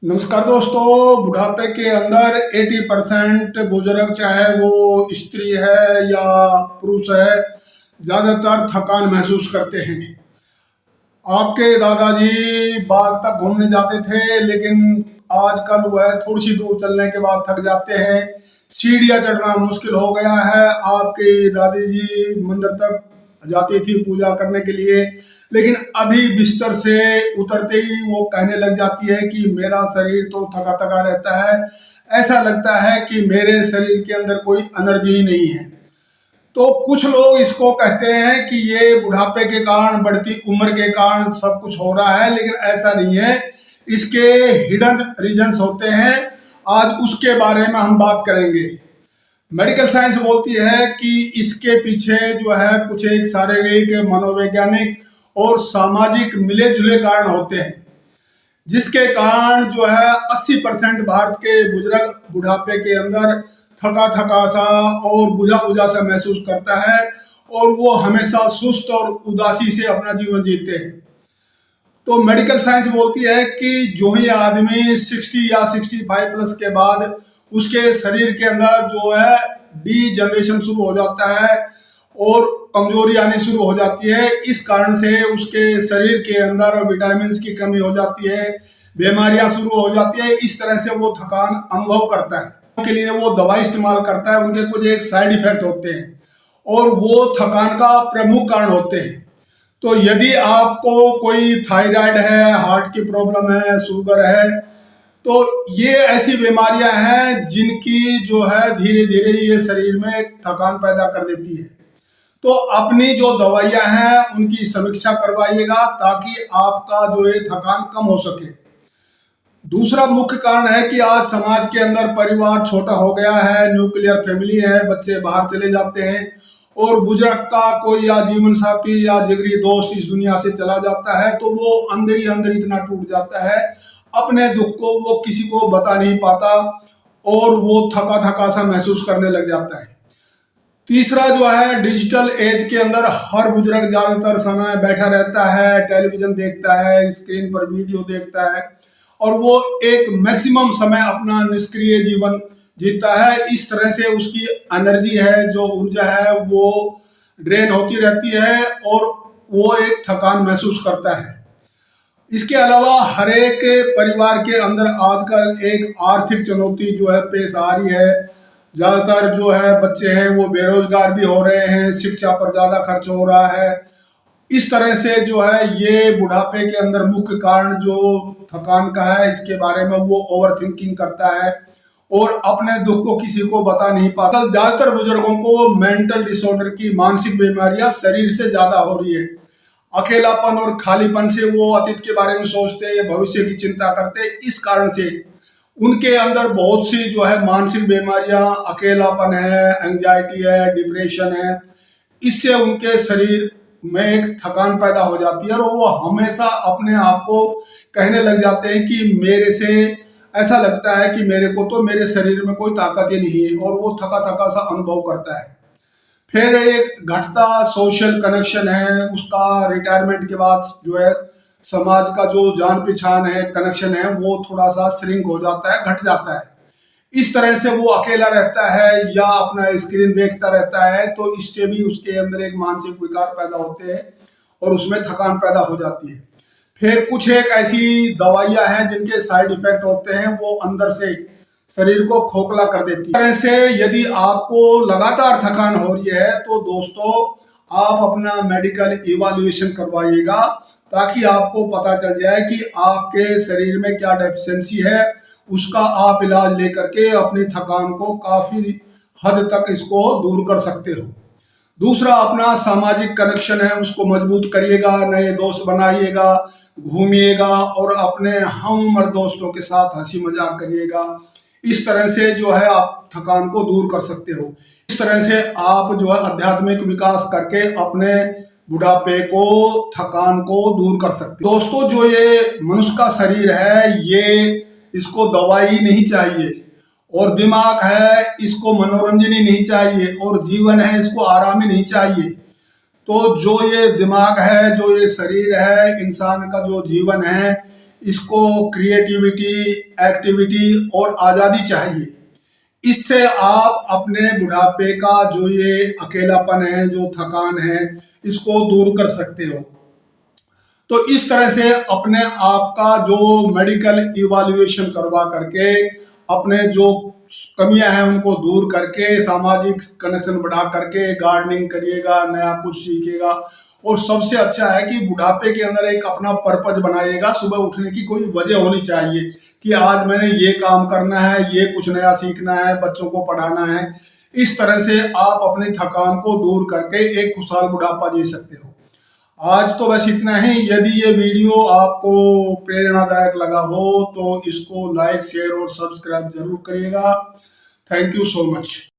नमस्कार दोस्तों। बुढ़ापे के अंदर 80% बुजुर्ग, चाहे वो स्त्री है या पुरुष है, ज़्यादातर थकान महसूस करते हैं। आपके दादाजी बाग तक घूमने जाते थे, लेकिन आजकल वह थोड़ी सी दूर चलने के बाद थक जाते हैं। सीढ़ियाँ चढ़ना मुश्किल हो गया है। आपके दादी जी मंदिर तक जाती थी पूजा करने के लिए, लेकिन अभी बिस्तर से उतरते ही वो कहने लग जाती है कि मेरा शरीर तो थका थका रहता है, ऐसा लगता है कि मेरे शरीर के अंदर कोई एनर्जी ही नहीं है। तो कुछ लोग इसको कहते हैं कि ये बुढ़ापे के कारण, बढ़ती उम्र के कारण सब कुछ हो रहा है, लेकिन ऐसा नहीं है। इसके हिडन रीजंस होते हैं। आज उसके बारे में हम बात करेंगे। मेडिकल साइंस बोलती है कि इसके पीछे जो है कुछ एक शारीरिक, मनोवैज्ञानिक और सामाजिक मिले जुले कारण होते हैं, जिसके कारण जो है 80% भारत के बुजुर्ग बुढ़ापे के अंदर थका थका सा और बुझा बुझा सा महसूस करता है, और वो हमेशा सुस्त और उदासी से अपना जीवन जीते हैं। तो मेडिकल साइंस बोलती है कि जो ही आदमी 60 या 65 प्लस के बाद उसके शरीर के अंदर जो है डी जनरेशन शुरू हो जाता है और कमजोरी आनी शुरू हो जाती है। इस कारण से उसके शरीर के अंदर विटामिन की कमी हो जाती है, बीमारियां शुरू हो जाती है। इस तरह से वो थकान अनुभव करता है। के लिए वो दवाई इस्तेमाल करता है, उनके कुछ एक साइड इफेक्ट होते हैं और वो थकान का प्रमुख कारण होते हैं। तो यदि आपको कोई थायराइड है, हार्ट की प्रॉब्लम है, शुगर है, तो ये ऐसी बीमारियां हैं जिनकी जो है धीरे धीरे ये शरीर में थकान पैदा कर देती है। तो अपनी जो दवाइयां हैं उनकी समीक्षा करवाइएगा, ताकि आपका जो ये थकान कम हो सके। दूसरा मुख्य कारण है कि आज समाज के अंदर परिवार छोटा हो गया है, न्यूक्लियर फैमिली है, बच्चे बाहर चले जाते हैं और बुजुर्ग का कोई या जीवन साथी या जिगरी दोस्त इस दुनिया से चला जाता है, तो वो अंदर ही अंदर इतना टूट जाता है, अपने दुख को वो किसी को बता नहीं पाता और वो थका थका सा महसूस करने लग जाता है। तीसरा जो है, डिजिटल एज के अंदर हर बुजुर्ग ज्यादातर समय बैठा रहता है, टेलीविजन देखता है, स्क्रीन पर वीडियो देखता है और वो एक मैक्सिमम समय अपना निष्क्रिय जीवन जीता है। इस तरह से उसकी एनर्जी है, जो ऊर्जा है, वो ड्रेन होती रहती है और वो एक थकान महसूस करता है। इसके अलावा हर एक परिवार के अंदर आजकल एक आर्थिक चुनौती जो है पेश आ रही है। ज़्यादातर जो है बच्चे हैं वो बेरोजगार भी हो रहे हैं, शिक्षा पर ज़्यादा खर्च हो रहा है। इस तरह से जो है ये बुढ़ापे के अंदर मुख्य कारण जो थकान का है, इसके बारे में वो ओवर थिंकिंग करता है और अपने दुख को किसी को बता नहीं पाता। ज़्यादातर बुजुर्गों को मेंटल डिसऑर्डर की, मानसिक बीमारियां शरीर से ज़्यादा हो रही है। अकेलापन और खालीपन से वो अतीत के बारे में सोचते हैं, भविष्य की चिंता करते हैं। इस कारण से उनके अंदर बहुत सी जो है मानसिक बीमारियां, अकेलापन है, एंजाइटी है, डिप्रेशन है। इससे उनके शरीर में एक थकान पैदा हो जाती है और वो हमेशा अपने आप को कहने लग जाते हैं कि मेरे से ऐसा लगता है कि मेरे को तो मेरे शरीर में कोई ताकत ही नहीं है, और वो थका थका सा अनुभव करता है। फिर एक घटता सोशल कनेक्शन है, उसका रिटायरमेंट के बाद जो है समाज का जो जान पहचान है, कनेक्शन है, वो थोड़ा सा श्रिंक हो जाता है, घट जाता है। इस तरह से वो अकेला रहता है या अपना स्क्रीन देखता रहता है, तो इससे भी उसके अंदर एक मानसिक विकार पैदा होते हैं और उसमें थकान पैदा हो जाती है। फिर कुछ एक ऐसी दवाइयां हैं जिनके साइड इफेक्ट होते हैं, वो अंदर से शरीर को खोखला कर देती है। इस तरह से यदि आपको लगातार थकान हो रही है, तो दोस्तों आप अपना मेडिकल इवैल्यूएशन करवाइएगा, ताकि आपको पता चल जाए कि आपके शरीर में क्या डेफिशिएंसी है। उसका आप इलाज लेकर के अपनी थकान को काफी हद तक इसको दूर कर सकते हो। दूसरा, अपना सामाजिक कनेक्शन है उसको मजबूत करिएगा, नए दोस्त बनाइएगा, घूमिएगा और अपने हम उम्र दोस्तों के साथ हंसी मजाक करिएगा। इस तरह से जो है आप थकान को दूर कर सकते हो। इस तरह से आप जो है आध्यात्मिक विकास करके अपने बुढ़ापे को, थकान को दूर कर सकते हो। दोस्तों, जो ये मनुष्य का शरीर है, ये इसको दवाई नहीं चाहिए, और दिमाग है इसको मनोरंजन ही नहीं चाहिए, और जीवन है इसको आराम ही नहीं चाहिए। तो जो ये दिमाग है, जो ये शरीर है, इंसान का जो जीवन है, इसको क्रिएटिविटी, एक्टिविटी और आज़ादी चाहिए। इससे आप अपने बुढ़ापे का जो ये अकेलापन है, जो थकान है, इसको दूर कर सकते हो। तो इस तरह से अपने आप का जो मेडिकल इवैल्यूएशन करवा करके अपने जो कमियां हैं उनको दूर करके सामाजिक कनेक्शन बढ़ा करके गार्डनिंग करिएगा, नया कुछ सीखिएगा। और सबसे अच्छा है कि बुढ़ापे के अंदर एक अपना पर्पज बनाइएगा। सुबह उठने की कोई वजह होनी चाहिए कि आज मैंने ये काम करना है, ये कुछ नया सीखना है, बच्चों को पढ़ाना है। इस तरह से आप अपनी थकान को दूर करके एक खुशहाल बुढ़ापा जी सकते हो। आज तो बस इतना ही। यदि ये वीडियो आपको प्रेरणादायक लगा हो तो इसको लाइक, शेयर और सब्सक्राइब जरूर करिएगा। Thank you so much.